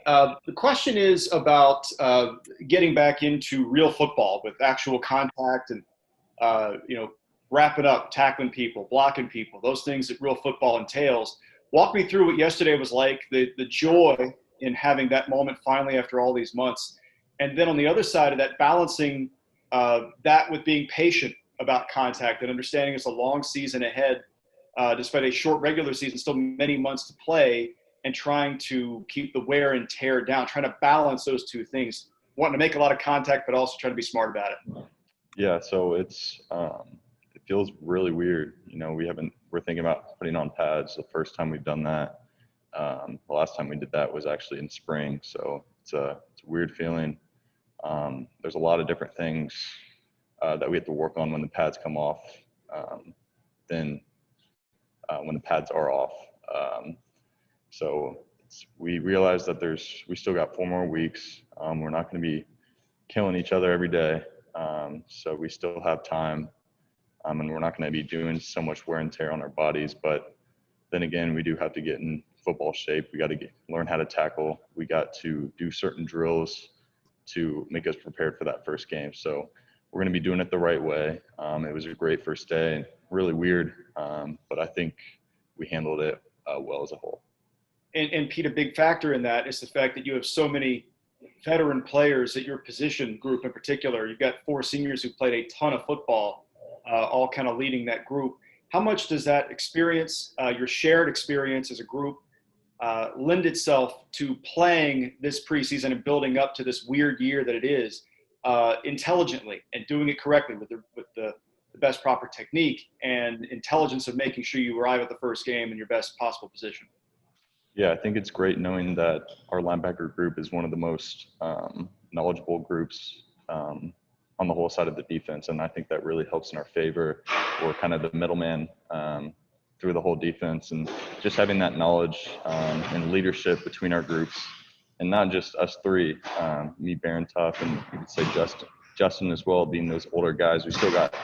The question is about getting back into real football with actual contact and, wrapping up, tackling people, blocking people, those things that real football entails. Walk me through what yesterday was like, the joy in having that moment finally after all these months. And then on the other side of that, balancing that with being patient about contact and understanding it's a long season ahead, despite a short regular season, still many months to play, and trying to keep the wear and tear down, trying to balance those two things, wanting to make a lot of contact, but also trying to be smart about it. Yeah, so it feels really weird. We're thinking about putting on pads the first time we've done that. The last time we did that was actually in spring, so it's a weird feeling. There's a lot of different things that we have to work on when the pads come off, then when the pads are off. So we realize that we still got 4 more weeks. We're not going to be killing each other every day. So we still have time, and we're not going to be doing so much wear and tear on our bodies. But then again, we do have to get in football shape. We got to learn how to tackle. We got to do certain drills to make us prepared for that first game. So we're going to be doing it the right way. It was a great first day, really weird, but I think we handled it well as a whole. And Pete, a big factor in that is the fact that you have so many veteran players at your position group in particular. You've got 4 seniors who played a ton of football, all kind of leading that group. How much does that experience, your shared experience as a group, lend itself to playing this preseason and building up to this weird year that it is, intelligently and doing it correctly with the best proper technique and intelligence of making sure you arrive at the first game in your best possible position? Yeah, I think it's great knowing that our linebacker group is one of the most knowledgeable groups on the whole side of the defense, and I think that really helps in our favor. We're kind of the middleman through the whole defense, and just having that knowledge and leadership between our groups, and not just us 3, me, Baron Tuff, and you could say Justin as well, being those older guys. We still got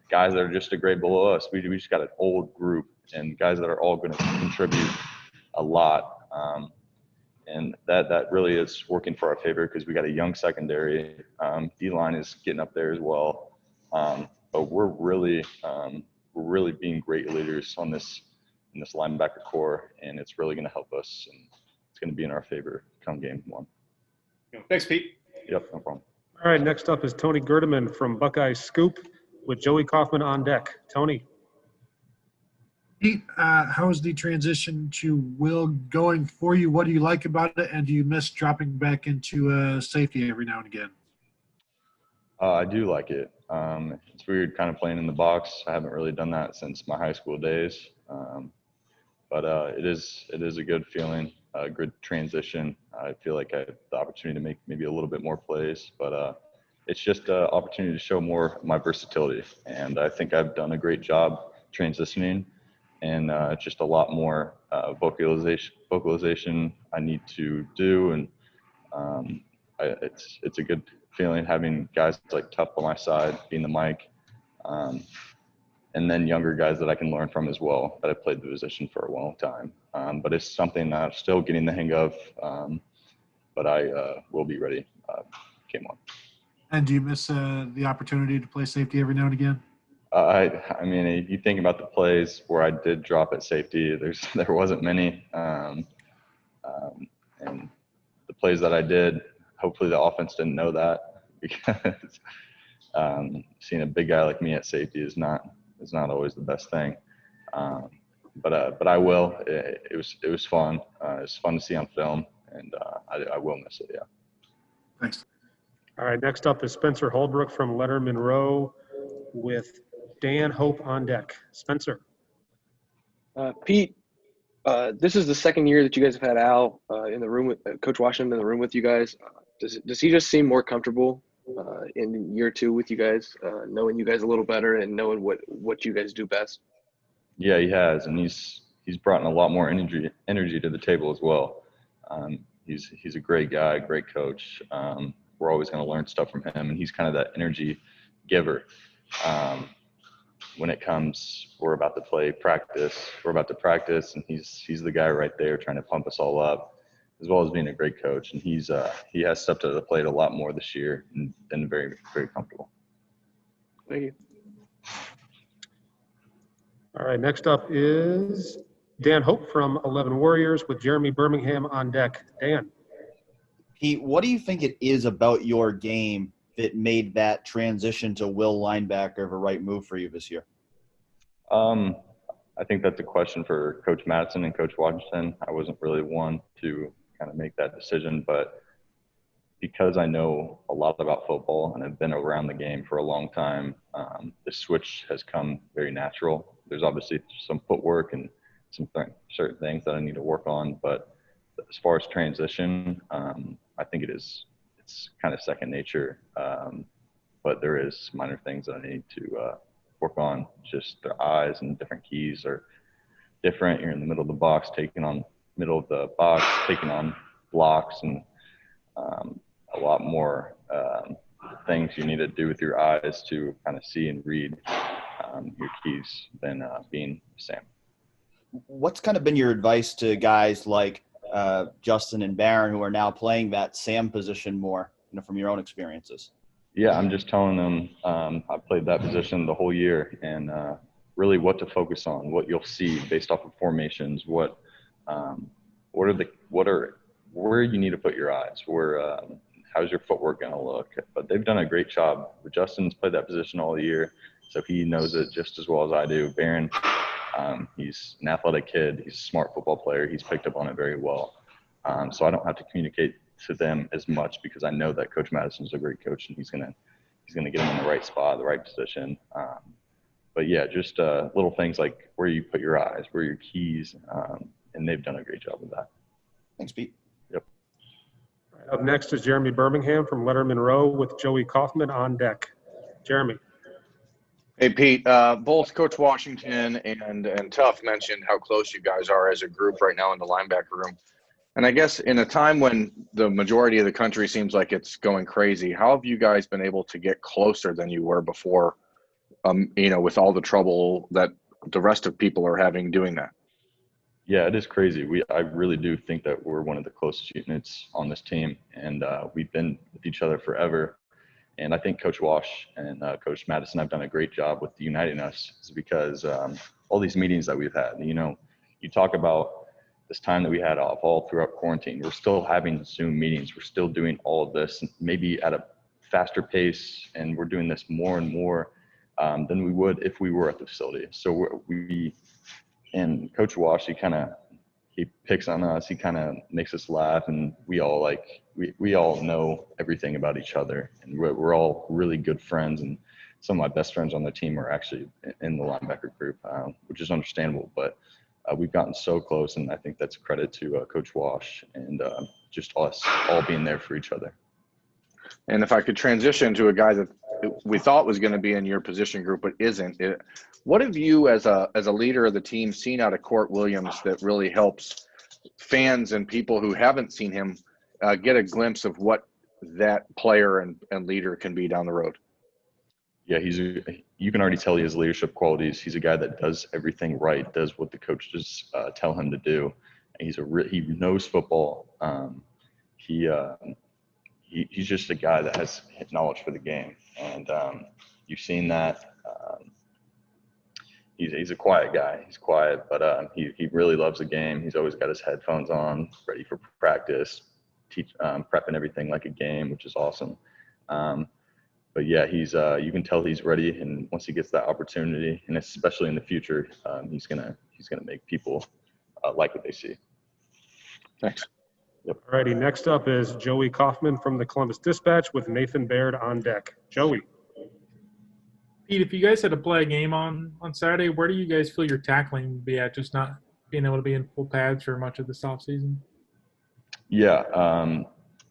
guys that are just a grade below us. We just got an old group and guys that are all going to contribute a lot. And that really is working for our favor because we got a young secondary. D-line is getting up there as well. But we're really being great leaders in this linebacker core, and it's really going to help us, and it's going to be in our favor come game 1. Thanks, Pete. Yep, no problem. All right, next up is Tony Gurdaman from Buckeye Scoop with Joey Kaufman on deck. Tony. Pete, how is the transition to Will going for you? What do you like about it, and do you miss dropping back into safety every now and again? I do like it. It's weird kind of playing in the box. I haven't really done that since my high school days. But it is a good feeling, a good transition. I feel like I have the opportunity to make maybe a little bit more plays, but it's just an opportunity to show more of my versatility. And I think I've done a great job transitioning, and just a lot more vocalization I need to do. And it's a good feeling having guys like Tuff on my side, being the mic, and then younger guys that I can learn from as well, that have played the position for a long time. But it's something that I'm still getting the hang of, but I will be ready game 1. And do you miss the opportunity to play safety every now and again? I mean, if you think about the plays where I did drop at safety, there wasn't many. And the plays that I did, hopefully the offense didn't know that, because seeing a big guy like me at safety is not always the best thing. But I will. It was fun. It was fun to see on film, and I will miss it. Yeah. Thanks. All right, next up is Spencer Holbrook from Letterman Row with Dan Hope on deck. Spencer. Pete, this is the second year that you guys have had Al in the room with Coach Washington in the room with you guys. Does he just seem more comfortable in year 2 with you guys, knowing you guys a little better and knowing what you guys do best? Yeah, he has, and he's brought in a lot more energy to the table as well. He's a great guy, great coach. We're always going to learn stuff from him, and he's kind of that energy giver. When it comes, we're about to practice, and he's the guy right there trying to pump us all up. as well as being a great coach. And he has stepped to the plate a lot more this year and been very, very comfortable. Thank you. All right, next up is Dan Hope from 11 Warriors with Jeremy Birmingham on deck. Dan. Pete, what do you think it is about your game that made that transition to will linebacker the right move for you this year? I think that's a question for Coach Madison and Coach Washington. I wasn't really one to kind of make that decision, but because I know a lot about football and have been around the game for a long time, the switch has come very natural. There's obviously some footwork and certain things that I need to work on, but as far as transition, I think it's kind of second nature. But there is minor things that I need to work on. Just the eyes and different keys are different. You're in the middle of the box, taking on blocks, and a lot more things you need to do with your eyes to kind of see and read your keys than being Sam. What's kind of been your advice to guys like Justin and Barron who are now playing that Sam position more, from your own experiences? Yeah, I'm just telling them I played that position the whole year, and really what to focus on, what you'll see based off of formations, where you need to put your eyes, how's your footwork going to look. But they've done a great job. Justin's played that position all year, so he knows it just as well as I do. Barron, he's an athletic kid. He's a smart football player. He's picked up on it very well. So I don't have to communicate to them as much because I know that Coach Madison's a great coach and he's gonna get them in the right spot, the right position. But yeah, just little things like where you put your eyes, where your keys, and they've done a great job of that. Thanks, Pete. Yep. Up next is Jeremy Birmingham from Letterman Row with Joey Kaufman on deck. Jeremy. Hey, Pete, both Coach Washington and Tuff mentioned how close you guys are as a group right now in the linebacker room. And I guess in a time when the majority of the country seems like it's going crazy, how have you guys been able to get closer than you were before, with all the trouble that the rest of people are having doing that? Yeah, it is crazy. I really do think that we're one of the closest units on this team, and we've been with each other forever. And I think Coach Wash and Coach Madison have done a great job with uniting us, because all these meetings that we've had, you talk about this time that we had off all throughout quarantine. We're still having Zoom meetings. We're still doing all of this, maybe at a faster pace, and we're doing this more and more than we would if we were at the facility. So and Coach Wash, he picks on us. He kind of makes us laugh, and we all know everything about each other, and we're all really good friends. And some of my best friends on the team are actually in the linebacker group, which is understandable, but we've gotten so close, and I think that's a credit to Coach Wash and just us all being there for each other. And if I could transition to a guy that we thought was going to be in your position group but isn't, what have you as a leader of the team seen out of Court Williams that really helps fans and people who haven't seen him get a glimpse of what that player and leader can be down the road? Yeah, you can already tell he has leadership qualities. He's a guy that does everything right, does what the coaches tell him to do. And he knows football. He's just a guy that has knowledge for the game, and you've seen that. He's a quiet guy. He's quiet, but he really loves the game. He's always got his headphones on, ready for practice, prepping everything like a game, which is awesome. But yeah, you can tell he's ready, and once he gets that opportunity, and especially in the future, he's gonna make people like what they see. Thanks. Yep. All righty, next up is Joey Kaufman from the Columbus Dispatch with Nathan Baird on deck. Joey. Pete, if you guys had to play a game on Saturday, where do you guys feel your tackling would be at, just not being able to be in full pads for much of this offseason? Yeah,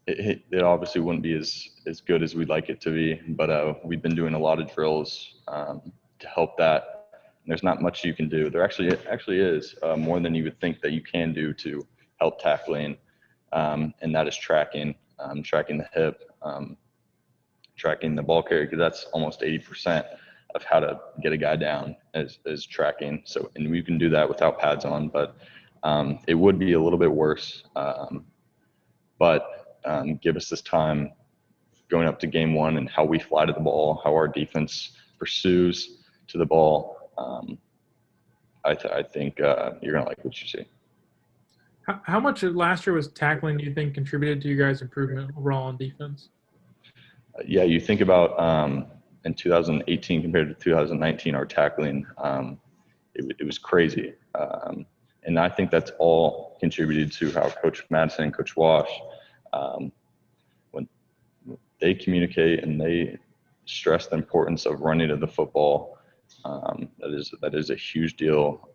it obviously wouldn't be as good as we'd like it to be, but we've been doing a lot of drills to help that. And there's not much you can do. There actually is more than you would think that you can do to help tackling, and that is tracking the hip, tracking the ball carrier, because that's almost 80% of how to get a guy down is tracking. So, and we can do that without pads on, but it would be a little bit worse but give us this time going up to game one and how we fly to the ball, how our defense pursues to the ball. I think you're going to like what you see. How much of last year was tackling, do you think, contributed to you guys' improvement overall on defense? Yeah, you think about in 2018 compared to 2019, our tackling, it was crazy. And I think that's all contributed to how Coach Madison and Coach Wash, when they communicate and they stress the importance of running to the football, that is a huge deal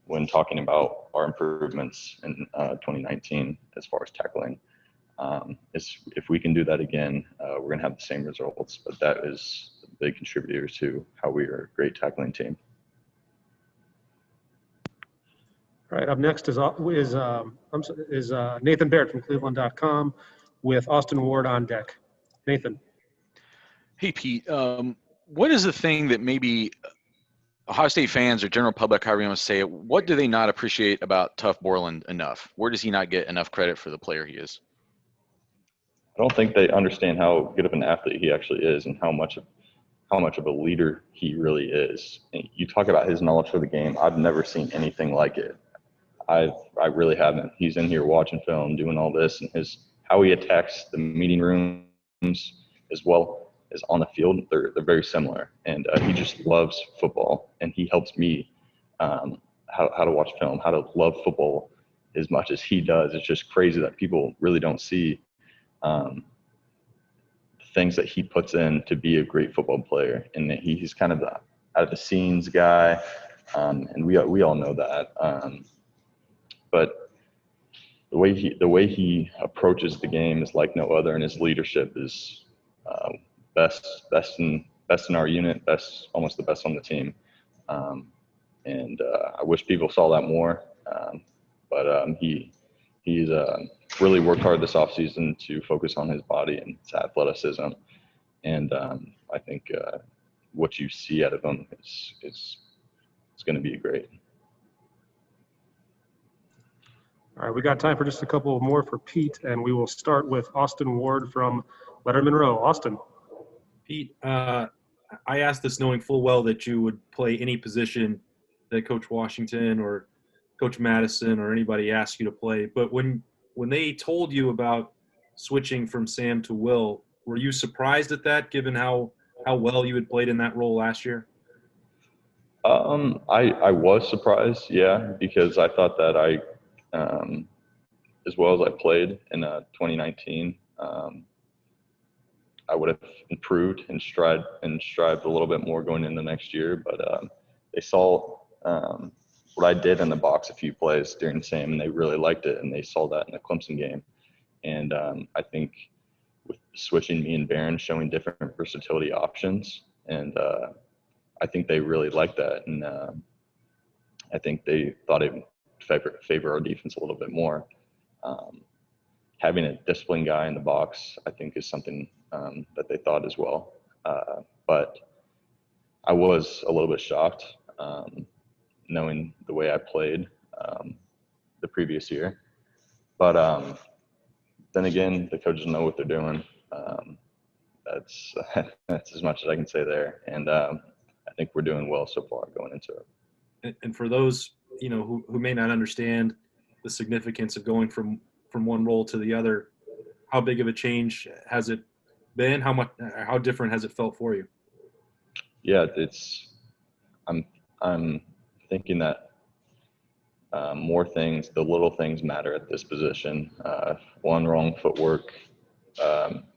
when talking about our improvements in 2019 as far as tackling. If we can do that again, we're going to have the same results. But that is a big contributor to how we are a great tackling team. All right, up next is Nathan Barrett from Cleveland.com with Austin Ward on deck. Nathan. Hey, Pete. What is the thing that maybe Ohio State fans or general public, however you want to say it, what do they not appreciate about Tuff Borland enough? Where does he not get enough credit for the player he is? I don't think they understand how good of an athlete he actually is and how much of a leader he really is. And you talk about his knowledge for the game. I've never seen anything like it. I really haven't. He's in here watching film, doing all this, and how he attacks the meeting rooms as well as on the field. They're very similar, and he just loves football, and he helps me how to watch film, how to love football as much as he does. It's just crazy that people really don't see things that he puts in to be a great football player, and that he's kind of the out of the scenes guy, and we all know that. But the way he approaches the game is like no other, and his leadership is best in our unit, almost the best on the team. And I wish people saw that more. But he's really worked hard this offseason to focus on his body and his athleticism. And I think what you see out of him is going to be great. All right, we got time for just a couple more for Pete, and we will start with Austin Ward from Letterman Row. Austin. Pete, I asked this knowing full well that you would play any position that Coach Washington or Coach Madison or anybody asked you to play. But when they told you about switching from Sam to Will, were you surprised at that, given how well you had played in that role last year? I was surprised, yeah, because I thought that as well as I played in 2019, I would have improved and strived a little bit more going into next year. But they saw what I did in the box a few plays during Sam, and they really liked it, and they saw that in the Clemson game. And I think with switching me and Barron, showing different versatility options, and I think they really liked that. And I think they thought it would favor our defense a little bit more. Having a disciplined guy in the box, I think, is something that they thought as well. But I was a little bit shocked knowing the way I played the previous year. But then again, the coaches know what they're doing. That's as much as I can say there. And I think we're doing well so far going into it. And for those, who may not understand the significance of going from one role to the other, how big of a change has it been? How different has it felt for you? Yeah, I'm thinking that the little things matter at this position. One wrong footwork,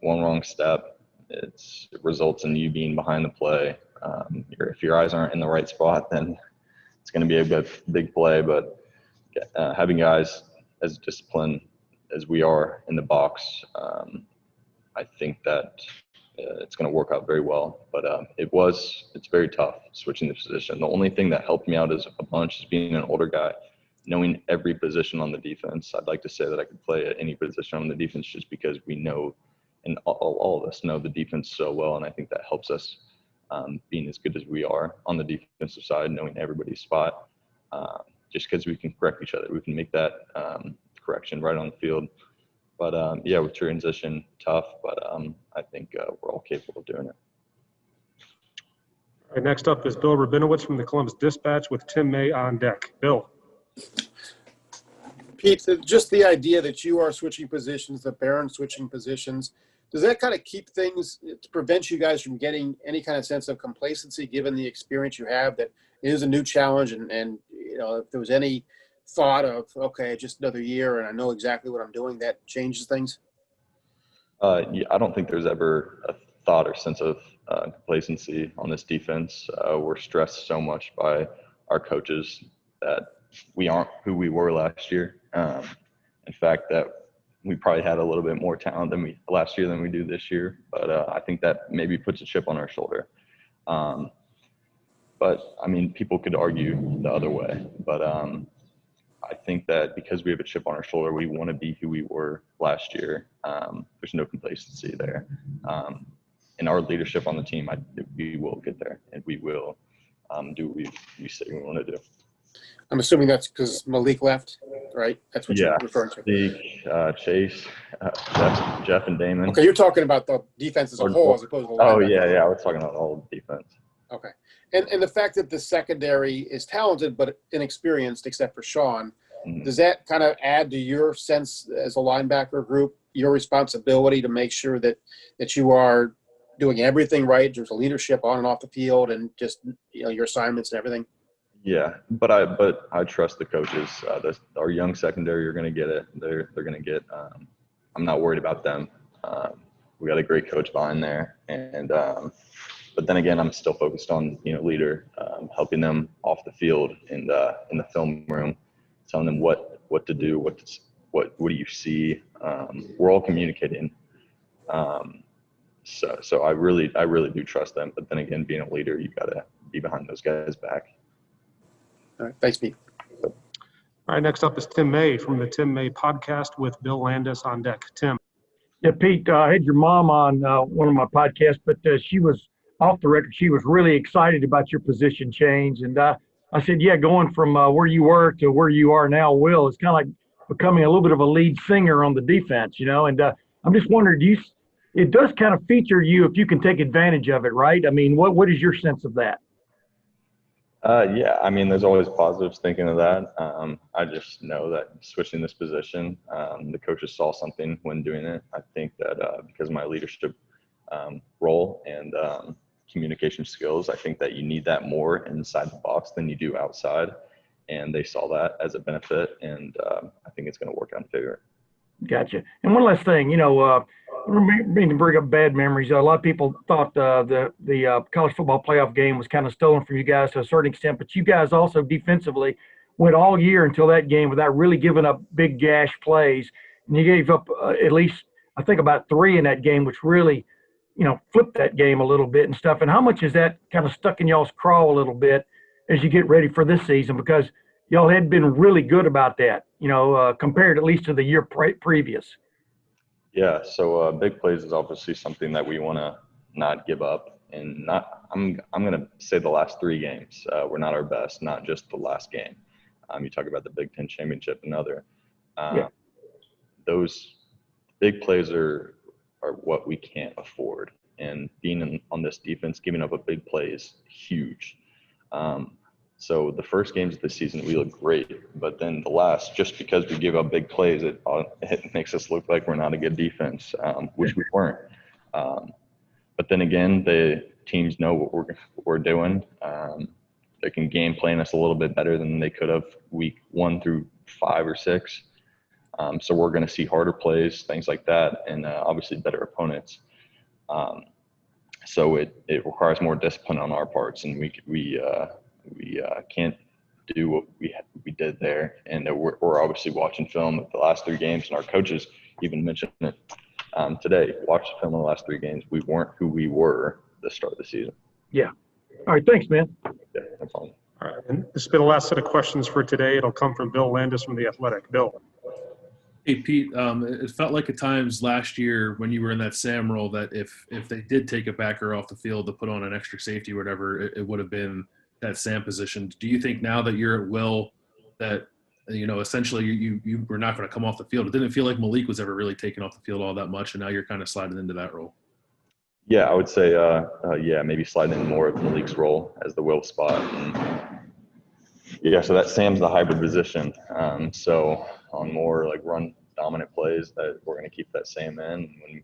one wrong step, it results in you being behind the play. If your eyes aren't in the right spot, then it's going to be a big play. But having guys as disciplined as we are in the box, I think that it's going to work out very well. But it's very tough switching the position. The only thing that helped me out is a bunch is being an older guy, knowing every position on the defense. I'd like to say that I could play at any position on the defense just because we know, and all of us know the defense so well. And I think that helps us being as good as we are on the defensive side, knowing everybody's spot, just because we can correct each other. We can make that correction right on the field. But yeah, with transition, tough, but I think we're all capable of doing it. All right, next up is Bill Rabinowitz from the Columbus Dispatch with Tim May on deck. Bill. Pete, just the idea that you are switching positions, that Barron's switching positions, does that kind of keep things, to prevent you guys from getting any kind of sense of complacency given the experience you have, that it is a new challenge, and you know, if there was any thought of, okay, just another year and I know exactly what I'm doing, that changes things? Yeah, I don't think there's ever a thought or sense of complacency on this defense. We're stressed so much by our coaches that we aren't who we were last year. In fact, that we probably had a little bit more talent last year than we do this year. But I think that maybe puts a chip on our shoulder. But I mean, people could argue the other way. But I think that because we have a chip on our shoulder, we want to be who we were last year. There's no complacency there. And our leadership on the team, we will get there, and we will do what we say we want to do. I'm assuming that's because Malik left, right? That's what you're referring to. Malik, Chase, Jeff, and Damon. Okay, you're talking about the defense as a whole as opposed to the Oh, linebacker. yeah, we're talking about all the defense. Okay. And the fact that the secondary is talented but inexperienced, except for Sean, does that kind of add to your sense as a linebacker group, your responsibility to make sure that you are doing everything right? There's a leadership on and off the field, and just, you know, your assignments and everything. Yeah, but I trust the coaches. Our young secondary are going to get it. They're going to get. I'm not worried about them. We got a great coach behind there, and but then again, I'm still focused on leader, helping them off the field in the film room, telling them what to do, what do you see. We're all communicating. So I really do trust them. But then again, being a leader, you got to be behind those guys' back. All right. Thanks, Pete. All right, next up is Tim May from the Tim May podcast with Bill Landis on deck. Tim. Yeah, Pete, I had your mom on one of my podcasts, but she was off the record. She was really excited about your position change. And I said, yeah, going from where you were to where you are now, Will, it's kind of like becoming a little bit of a lead singer on the defense, and I'm just wondering, it does kind of feature you if you can take advantage of it, right? I mean, what is your sense of that? Yeah, I mean, there's always positives thinking of that. I just know that switching this position, the coaches saw something when doing it. I think that because of my leadership role and communication skills, I think that you need that more inside the box than you do outside. And they saw that as a benefit, and I think it's going to work out in favor. Gotcha. And one last thing, I mean to bring up bad memories. A lot of people thought the college football playoff game was kind of stolen from you guys to a certain extent, but you guys also defensively went all year until that game without really giving up big gash plays. And you gave up at least, I think, about 3 in that game, which really, flipped that game a little bit and stuff. And how much is that kind of stuck in y'all's craw a little bit as you get ready for this season? Because y'all had been really good about that, compared at least to the year previous. Yeah, so big plays is obviously something that we want to not give up, and I'm going to say the last 3 games we're not our best, not just the last game. You talk about the Big Ten championship and other. Those big plays are what we can't afford, and being on this defense, giving up a big play is huge. So the first games of the season, we look great, but then the last, just because we give up big plays, it makes us look like we're not a good defense, which we weren't. But then again, the teams know what we're doing. They can game plan us a little bit better than they could have week 1 through 5 or 6. So we're going to see harder plays, things like that, and obviously better opponents. So it requires more discipline on our parts, and we can't do what we did there. And we're obviously watching film of the last 3 games, and our coaches even mentioned it today. Watch the film of the last 3 games. We weren't who we were at the start of the season. Yeah. All right. Thanks, man. Yeah, no problem. All right. And this has been the last set of questions for today. It'll come from Bill Landis from The Athletic. Bill. Hey, Pete, it felt like at times last year when you were in that Sam role that if they did take a backer off the field to put on an extra safety or whatever, it would have been that Sam position. Do you think now that you're at Will that essentially you were not going to come off the field. It didn't feel like Malik was ever really taken off the field all that much, and now you're kind of sliding into that role. Yeah, I would say, maybe sliding in more of Malik's role as the will spot. And yeah, so that Sam's the hybrid position. So on more like run dominant plays, that we're going to keep that Sam in. When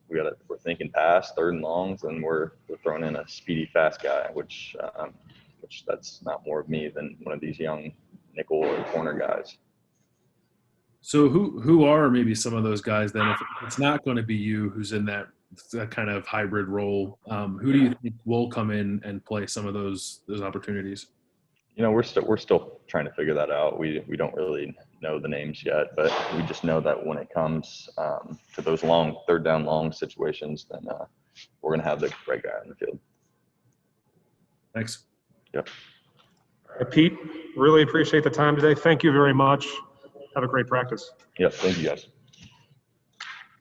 we're thinking pass, third and longs, and we're throwing in a speedy, fast guy, which that's not more of me than one of these young nickel or corner guys. So who are maybe some of those guys then? If it's not going to be you who's in that kind of hybrid role, who do you think will come in and play some of those opportunities? We're still trying to figure that out. We don't really know the names yet, but we just know that when it comes to those long third down long situations, then we're going to have the right guy in the field. Thanks. Yep. Pete, really appreciate the time today. Thank you very much. Have a great practice. Yep. Thank you, guys.